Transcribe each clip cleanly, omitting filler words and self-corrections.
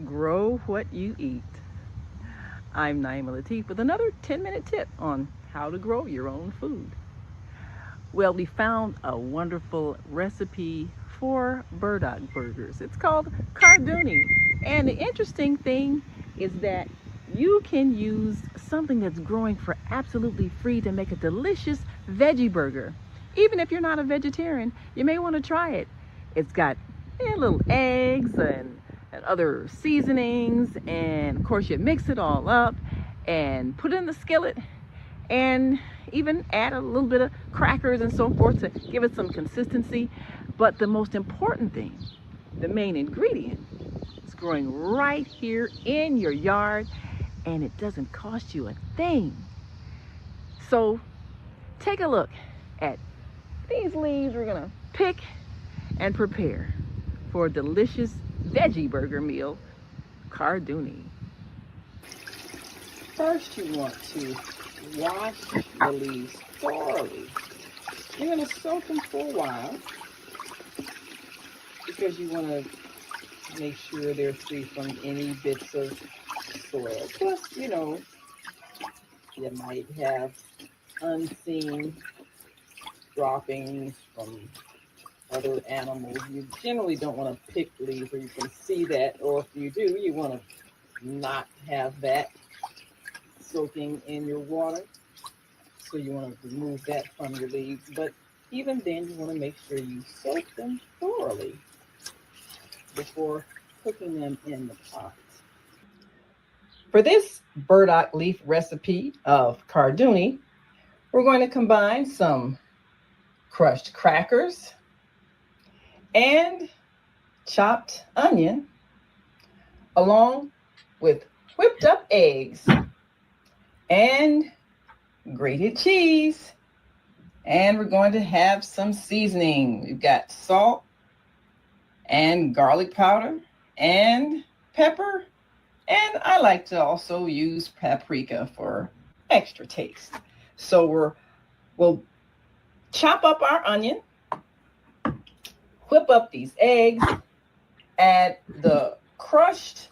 Grow what you eat. I'm Naima Latif with another 10-minute tip on how to grow your own food. Well, we found a wonderful recipe for burdock burgers. It's called Carduni. And the interesting thing is that you can use something that's growing for absolutely free to make a delicious veggie burger. Even if you're not a vegetarian, you may want to try it. It's got little eggs and other seasonings, and of course you mix it all up and put it in the skillet, and even add a little bit of crackers and so forth to give it some consistency. But the most important thing, the main ingredient, is growing right here in your yard, and it doesn't cost you a thing. So take a look at these leaves we're gonna pick and prepare for a delicious veggie burger meal, Carduni. First, you want to wash the leaves thoroughly. You're going to soak them for a while because you want to make sure they're free from any bits of soil. Plus, you might have unseen droppings from other animals. You generally don't want to pick leaves where you can see that, or if you do, you want to not have that soaking in your water. So you want to remove that from your leaves. But even then, you want to make sure you soak them thoroughly before cooking them in the pot. For this burdock leaf recipe of Carduni, we're going to combine some crushed crackers and chopped onion along with whipped up eggs and grated cheese. And we're going to have some seasoning. We've got salt and garlic powder and pepper. And I like to also use paprika for extra taste. So we'll chop up our onion, whip up these eggs, add the crushed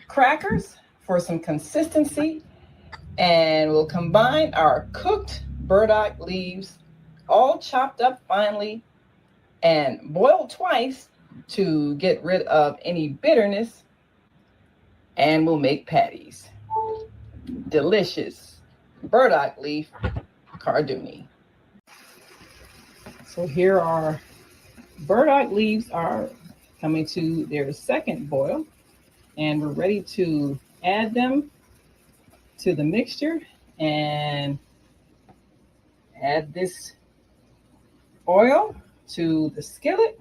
crackers for some consistency, and we'll combine our cooked burdock leaves, all chopped up finely, and boil twice to get rid of any bitterness, and we'll make patties. Delicious burdock leaf Carduni. So here our burdock leaves are coming to their second boil, and we're ready to add them to the mixture and add this oil to the skillet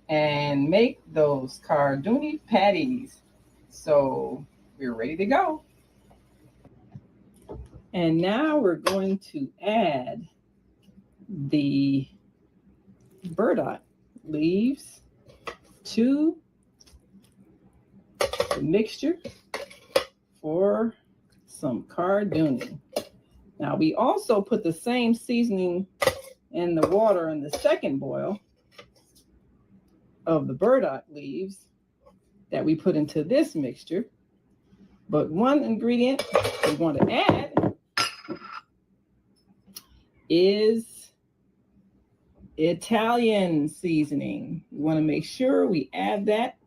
and make those Carduni patties. So we're ready to go. And now we're going to add the burdock leaves to the mixture for some Carduni. Now we also put the same seasoning in the water in the second boil of the burdock leaves that we put into this mixture. But one ingredient we want to add is Italian seasoning. We want to make sure we add that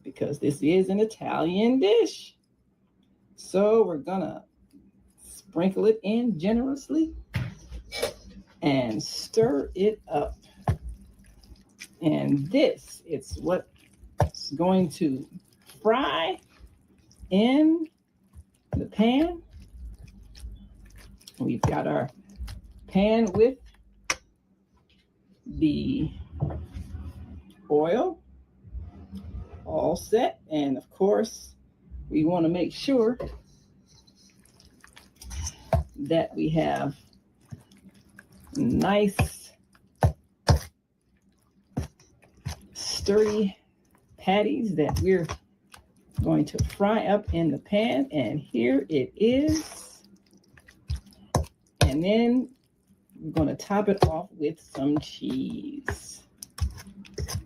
because this is an Italian dish. So we're gonna sprinkle it in generously and stir it up. And this is what's going to fry in the pan. We've got our pan with the oil all set, and of course we want to make sure that we have nice sturdy patties that we're going to fry up in the pan. And here it is. And then we're going to top it off with some cheese.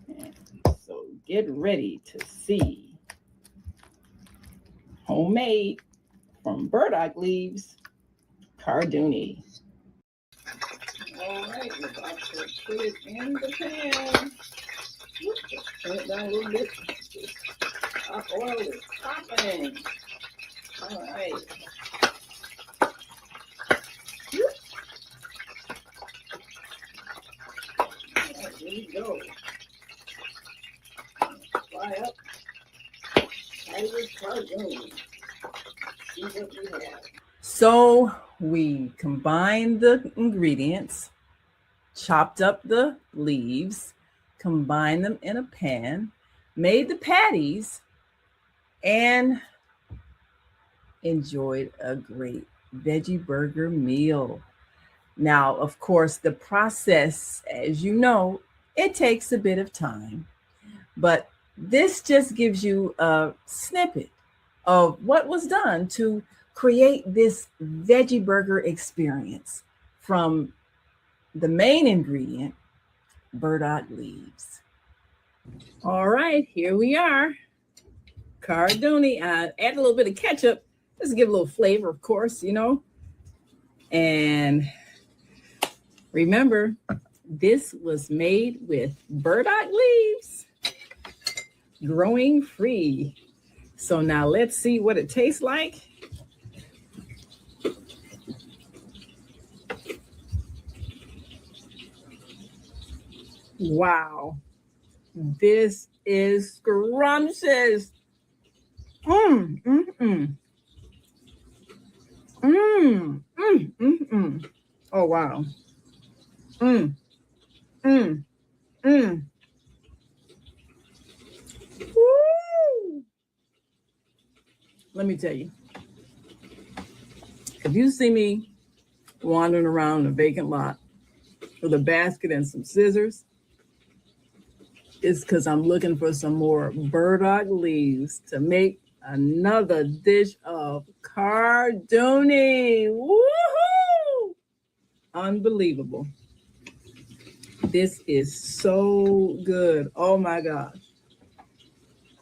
And so get ready to see homemade from burdock leaves, Carduni. All right, we're about to put it in the pan. Just turn it down a little bit. Hot oil is popping. All right. There you go. Fry up. Tiger Cardun. See what we have. So we combined the ingredients, chopped up the leaves, combined them in a pan, made the patties, and enjoyed a great veggie burger meal. Now, of course, the process, as you know, it takes a bit of time, but this just gives you a snippet of what was done to create this veggie burger experience from the main ingredient, burdock leaves. All right, here we are. Carduni. Add a little bit of ketchup, just to give a little flavor, of course, you know. And remember, this was made with burdock leaves, growing free. So now let's see what it tastes like. Wow, this is scrumptious. Oh, wow. Woo! Let me tell you, if you see me wandering around a vacant lot with a basket and some scissors, it's because I'm looking for some more burdock leaves to make another dish of Carduni. Woohoo! Unbelievable. This is so good. Oh my gosh.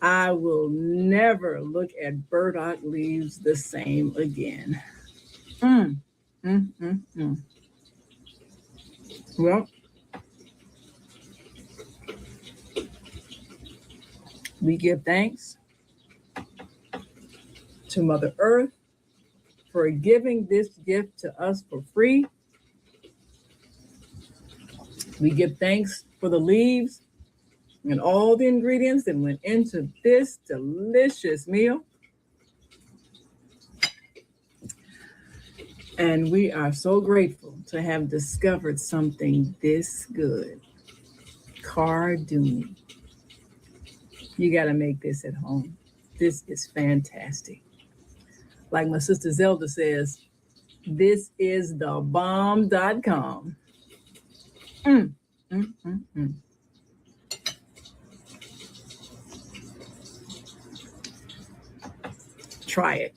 I will never look at burdock leaves the same again. Well, we give thanks to Mother Earth for giving this gift to us for free. We give thanks for the leaves and all the ingredients that went into this delicious meal. And we are so grateful to have discovered something this good. Carduni. You got to make this at home. This is fantastic. Like my sister Zelda says, this is the bomb.com. Try it.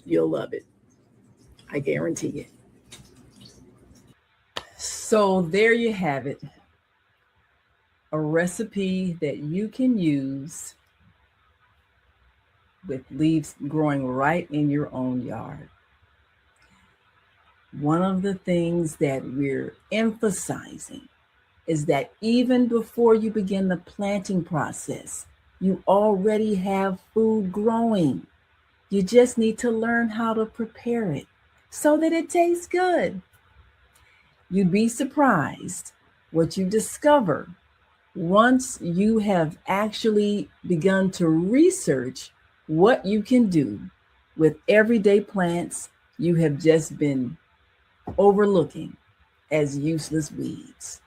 You'll love it. I guarantee it. So there you have it. A recipe that you can use with leaves growing right in your own yard. One of the things that we're emphasizing is that even before you begin the planting process, you already have food growing. You just need to learn how to prepare it so that it tastes good. You'd be surprised what you discover once you have actually begun to research what you can do with everyday plants you have just been overlooking as useless weeds.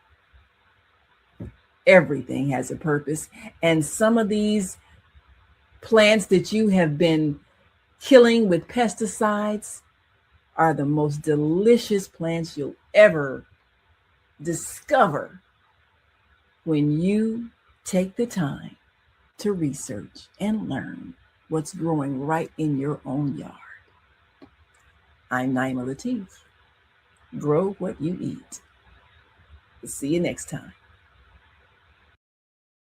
Everything has a purpose, and some of these plants that you have been killing with pesticides are the most delicious plants you'll ever discover when you take the time to research and learn what's growing right in your own yard. I'm Naima Latif. Grow what you eat. See you next time.